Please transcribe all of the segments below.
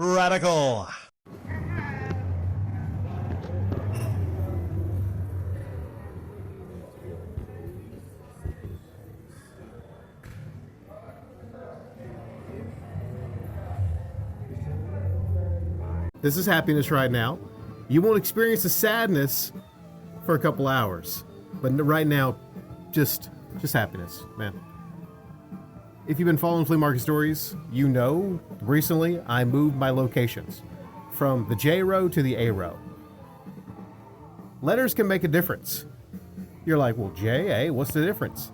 Radical. This is happiness right now. You won't experience the sadness for a couple hours, but right now, just happiness, man. If you've been following Flea Market Stories, you know recently I moved my locations from the J row to the A row. Letters can make a difference. You're like, well, J, A, what's the difference?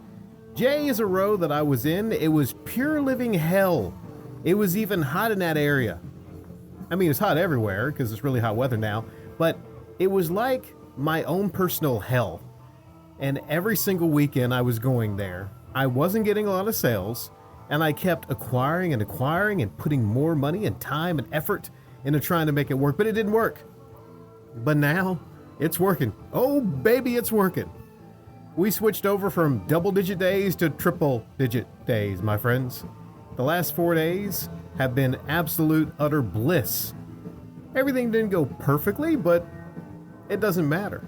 J is a row that I was in. It was pure living hell. It was even hot in that area. I mean, it's hot everywhere because it's really hot weather now, but it was like my own personal hell. And every single weekend I was going there, I wasn't getting a lot of sales, and I kept acquiring and putting more money and time and effort into trying to make it work, but it didn't work. But now it's working. Oh, baby, it's working. We switched over from double-digit days to triple-digit days, my friends. The last 4 days have been absolute, utter bliss. Everything didn't go perfectly, but it doesn't matter.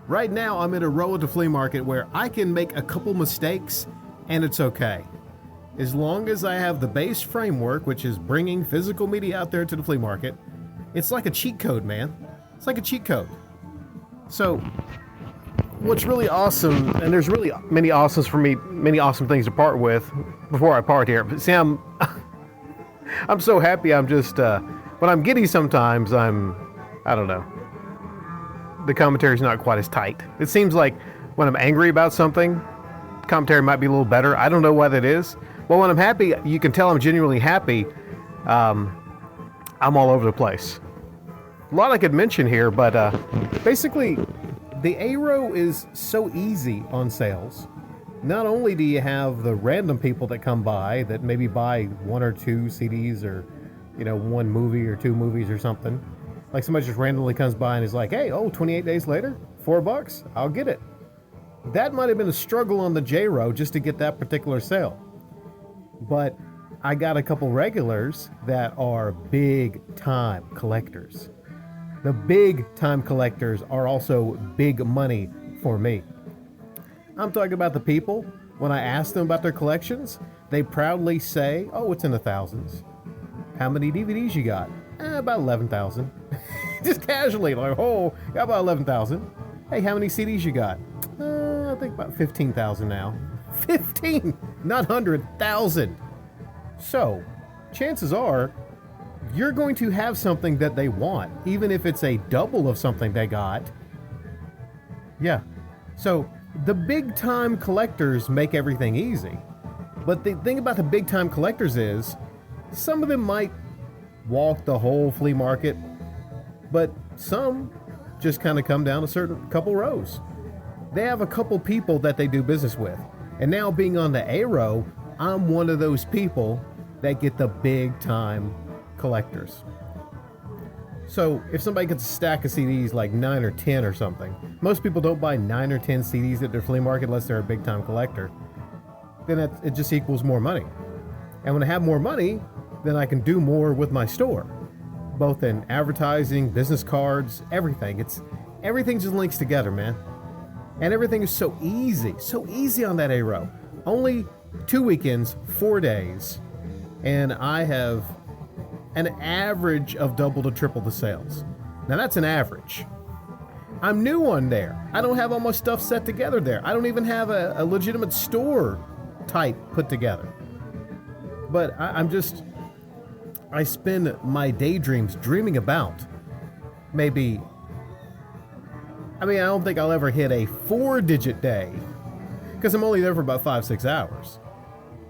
Right now, I'm in a row at the flea market where I can make a couple mistakes and it's okay. As long as I have the base framework, which is bringing physical media out there to the flea market, it's like a cheat code, man. It's like a cheat code. So, what's really awesome, and there's really many awesome things to part with before I part here. But see, I'm so happy. I'm just, when I'm giddy sometimes, I don't know. The commentary's not quite as tight. It seems like when I'm angry about something, the commentary might be a little better. I don't know why that is. Well, when I'm happy, you can tell I'm genuinely happy. I'm all over the place. A lot I could mention here, but basically, the A row is so easy on sales. Not only do you have the random people that come by that maybe buy 1 or 2 CDs or, one movie or 2 movies or something. Like somebody just randomly comes by and is like, hey, 28 days later, $4, I'll get it. That might have been a struggle on the J row just to get that particular sale. But I got a couple regulars that are big time collectors. The big time collectors are also big money for me. I'm talking about the people, when I ask them about their collections, they proudly say, oh, it's in the thousands. How many DVDs you got? About 11,000. Just casually, like, oh, got about 11,000. Hey, how many CDs you got? I think about 15,000 now. 15, not 100,000. So, chances are, you're going to have something that they want, even if it's a double of something they got. Yeah. So, the big time collectors make everything easy. But the thing about the big time collectors is, some of them might walk the whole flea market, but some just kind of come down a certain couple rows. They have a couple people that they do business with. And now being on the A row, I'm one of those people that get the big time collectors. So if somebody gets a stack of CDs like 9 or 10 or something, most people don't buy 9 or 10 CDs at their flea market unless they're a big time collector. Then it just equals more money. And when I have more money, then I can do more with my store, both in advertising, business cards, everything. Everything just links together, man. And everything is so easy on that A row. Only 2 weekends, 4 days, and I have an average of double to triple the sales. Now that's an average. I'm new on there. I don't have all my stuff set together there. I don't even have a legitimate store type put together. But I spend my daydreams dreaming about maybe, I don't think I'll ever hit a 4-digit day because I'm only there for about 5-6 hours.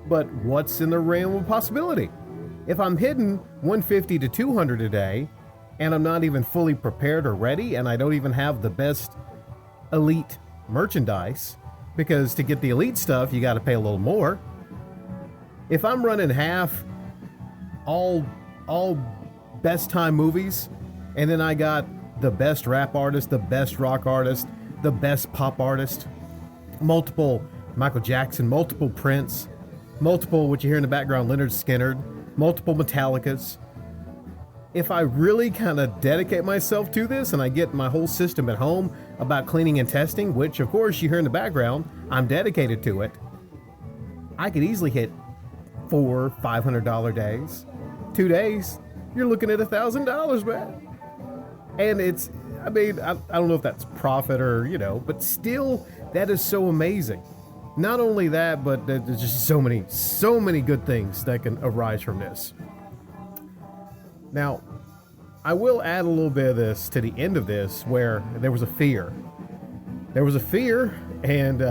But what's in the realm of possibility? If I'm hitting 150 to 200 a day and I'm not even fully prepared or ready and I don't even have the best elite merchandise, because to get the elite stuff, you got to pay a little more. If I'm running half all best time movies, and then I got the best rap artist, the best rock artist, the best pop artist, multiple Michael Jackson, multiple Prince, multiple, what you hear in the background, Leonard Skinner, multiple Metallicas, if I really kind of dedicate myself to this and I get my whole system at home about cleaning and testing, which of course you hear in the background, I'm dedicated to it, I could easily hit $400-$500 days. 2 days, you're looking at $1,000, man. And it's, I mean, I don't know if that's profit or, but still, that is so amazing. Not only that, but there's just so many good things that can arise from this. Now, I will add a little bit of this to the end of this where there was a fear. There was a fear, and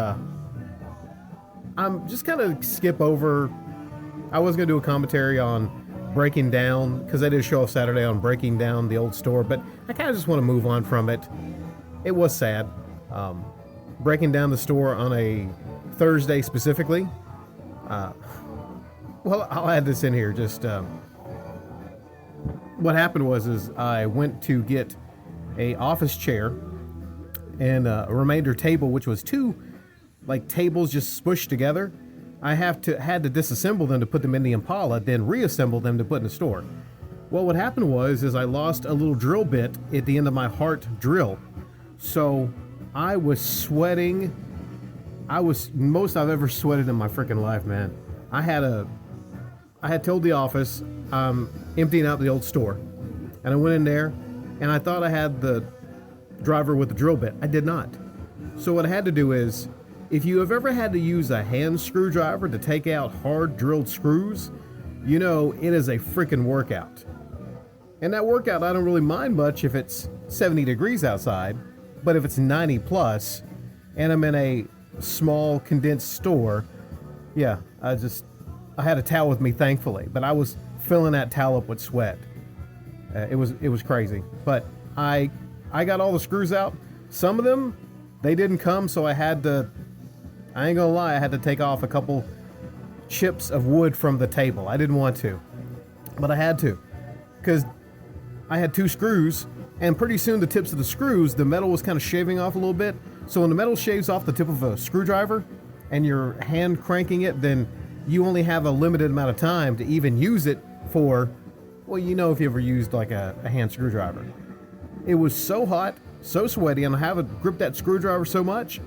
I'm just kind of skip over. I was going to do a commentary on breaking down, because I did a show off Saturday on breaking down the old store, but I kind of just want to move on from it. It was sad. Breaking down the store on a Thursday specifically. Well, I'll add this in here. Just what happened was I went to get a office chair and a remainder table, which was two tables just smushed together. I had to disassemble them to put them in the Impala, then reassemble them to put in the store. Well, what happened was I lost a little drill bit at the end of my heart drill. So I was sweating. I was most I've ever sweated in my freaking life, man. I had told the office I'm emptying out the old store. And I went in there and I thought I had the driver with the drill bit. I did not. So what I had to do is, if you have ever had to use a hand screwdriver to take out hard drilled screws, it is a freaking workout. And that workout, I don't really mind much if it's 70 degrees outside, but if it's 90 plus and I'm in a small condensed store, yeah, I had a towel with me, thankfully, but I was filling that towel up with sweat. It was crazy, but I got all the screws out. Some of them, they didn't come, so I ain't gonna lie, I had to take off a couple chips of wood from the table. I didn't want to, but I had to, because I had two screws, and pretty soon the tips of the screws, the metal was kind of shaving off a little bit. So when the metal shaves off the tip of a screwdriver and you're hand cranking it, then you only have a limited amount of time to even use it for, well, if you ever used a hand screwdriver. It was so hot, so sweaty, and I haven't gripped that screwdriver so much.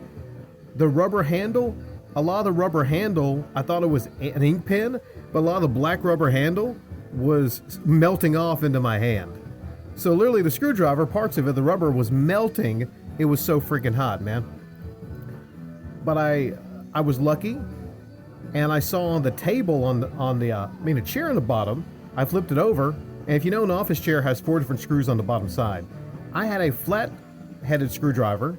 The rubber handle, a lot of the rubber handle, I thought it was an ink pen, but a lot of the black rubber handle was melting off into my hand. So literally the screwdriver, parts of it, the rubber was melting. It was so freaking hot, man. But I was lucky, and I saw on the table a chair on the bottom. I flipped it over, and if you know, an office chair has 4 different screws on the bottom side. I had a flat-headed screwdriver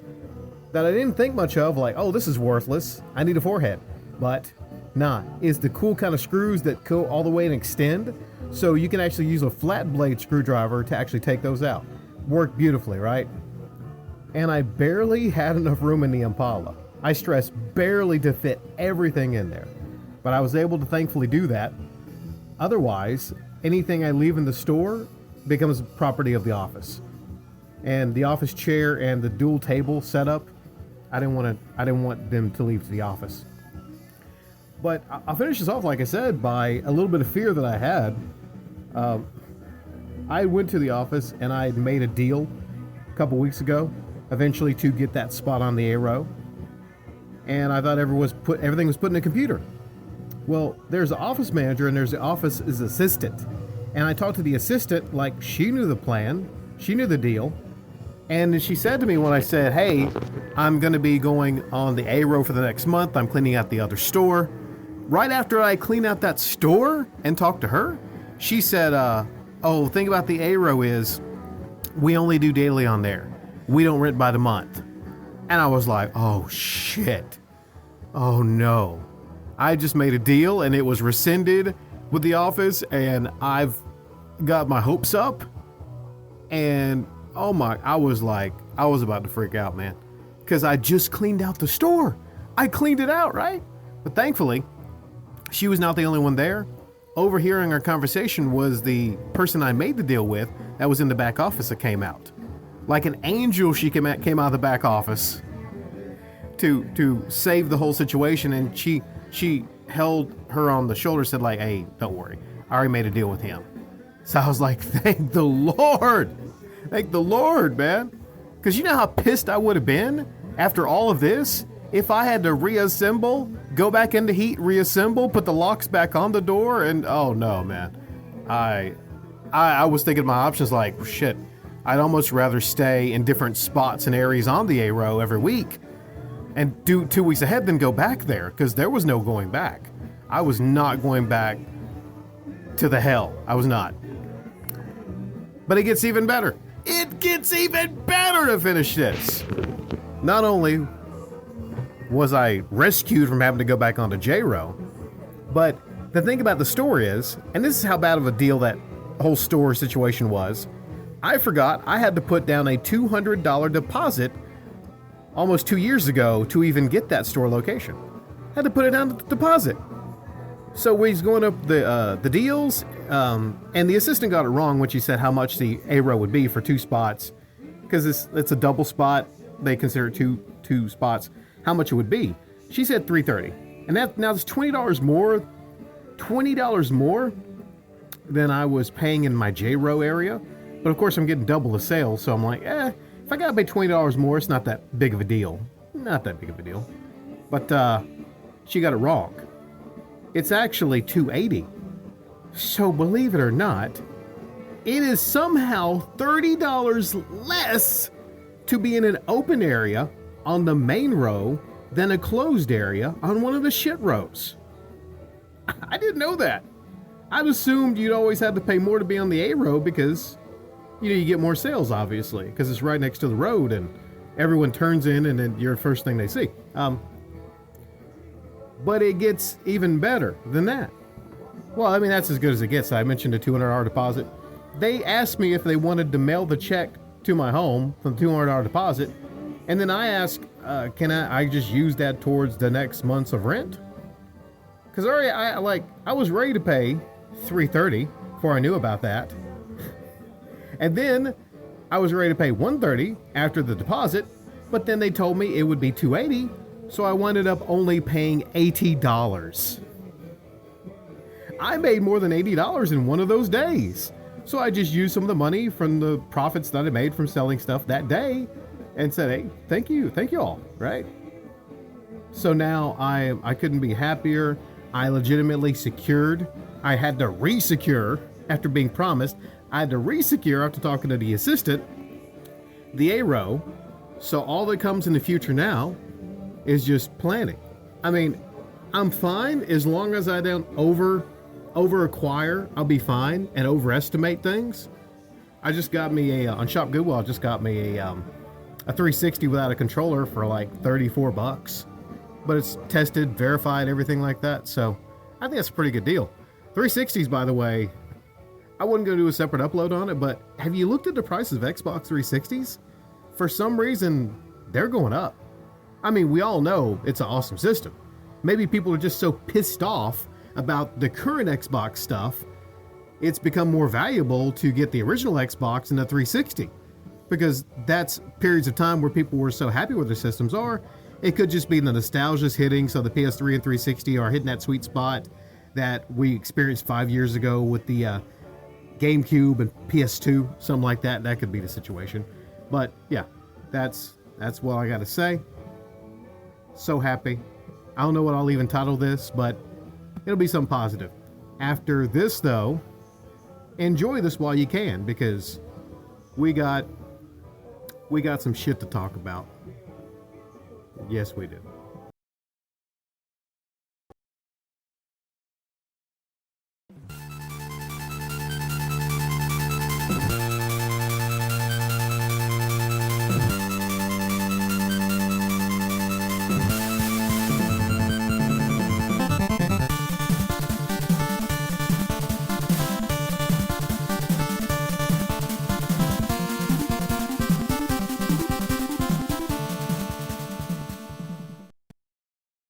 that I didn't think much of, oh, this is worthless. I need a 4-head. But nah, it's the cool kind of screws that go all the way and extend, so you can actually use a flat blade screwdriver to actually take those out. Worked beautifully, right? And I barely had enough room in the Impala. I stress barely to fit everything in there. But I was able to thankfully do that. Otherwise, anything I leave in the store becomes property of the office. And the office chair and the dual table setup, I didn't want them to leave to the office. But I'll finish this off, like I said, by a little bit of fear that I had. I went to the office and I made a deal a couple weeks ago, eventually to get that spot on the A-row. And I thought everything was put in a computer. Well, there's the office manager and there's the office's assistant. And I talked to the assistant like she knew the plan, she knew the deal. And she said to me when I said, hey, I'm going to be going on the A-row for the next month. I'm cleaning out the other store. Right after I clean out that store and talk to her, she said, the thing about the A-row is we only do daily on there. We don't rent by the month. And I was like, oh, shit. Oh, no. I just made a deal and it was rescinded with the office, and I've got my hopes up. And I was about to freak out, man, because I just cleaned out the store. I cleaned it out, right? But thankfully, she was not the only one there. Overhearing our conversation was the person I made the deal with that was in the back office that came out. Like an angel, she came out of the back office to save the whole situation, and she held her on the shoulder, said hey, don't worry, I already made a deal with him. So I was like, thank the Lord. Thank the Lord, man. Because you know how pissed I would have been after all of this if I had to reassemble, go back into heat, reassemble, put the locks back on the door, and oh no, man. I was thinking my options like, shit, I'd almost rather stay in different spots and areas on the A-row every week and do 2 weeks ahead than go back there, because there was no going back. I was not going back to the hell. I was not. But it gets even better. It gets even better to finish this. Not only was I rescued from having to go back onto J-row, but the thing about the store is, and this is how bad of a deal that whole store situation was, I forgot I had to put down a $200 deposit almost 2 years ago to even get that store location. Had to put it down to the deposit. So he's going up the deals, and the assistant got it wrong when she said how much the A-row would be for 2 spots, because it's a double spot. They consider it two spots. How much it would be? She said $330, and now it's $20 more than I was paying in my J-row area. But of course, I'm getting double the sales, so I'm like, if I gotta pay $20 more, it's not that big of a deal. Not that big of a deal. But she got it wrong. It's actually $280. So believe it or not, it is somehow $30 less to be in an open area on the main row than a closed area on one of the shit rows. I didn't know that. I'd assumed you'd always have to pay more to be on the A row because, you get more sales, obviously, because it's right next to the road and everyone turns in and then you're the first thing they see. But it gets even better than that. Well, I mean, that's as good as it gets. I mentioned a $200 deposit. They asked me if they wanted to mail the check to my home for the $200 deposit. And then I asked, can I just use that towards the next month's of rent? Because already I was ready to pay $330 before I knew about that. And then I was ready to pay $130 after the deposit, but then they told me it would be $280, so I wound up only paying $80. I made more than $80 in one of those days. So I just used some of the money from the profits that I made from selling stuff that day and said, hey, thank you all, right? So now I couldn't be happier. I legitimately secured. I had to re-secure after being promised. I had to re-secure after talking to the assistant, the A-row. So all that comes in the future now is just planning. I mean, I'm fine as long as I don't over acquire. I'll be fine and overestimate things. I just got me on Shop Goodwill. I just got me a 360 without a controller for like $34, but it's tested, verified, everything like that. So I think that's a pretty good deal. 360s, by the way, I wouldn't go do a separate upload on it, but have you looked at the prices of Xbox 360s? For some reason, they're going up. I mean, we all know it's an awesome system. Maybe people are just so pissed off about the current Xbox stuff, it's become more valuable to get the original Xbox and the 360. Because that's periods of time where people were so happy where their systems are. It could just be the nostalgia's hitting, so the PS3 and 360 are hitting that sweet spot that we experienced 5 years ago with the GameCube and PS2, something like that. That could be the situation. But yeah, that's what I gotta say. So happy. I don't know what I'll even title this, but it'll be something positive. After this, though, enjoy this while you can, because we got some shit to talk about. Yes, we do.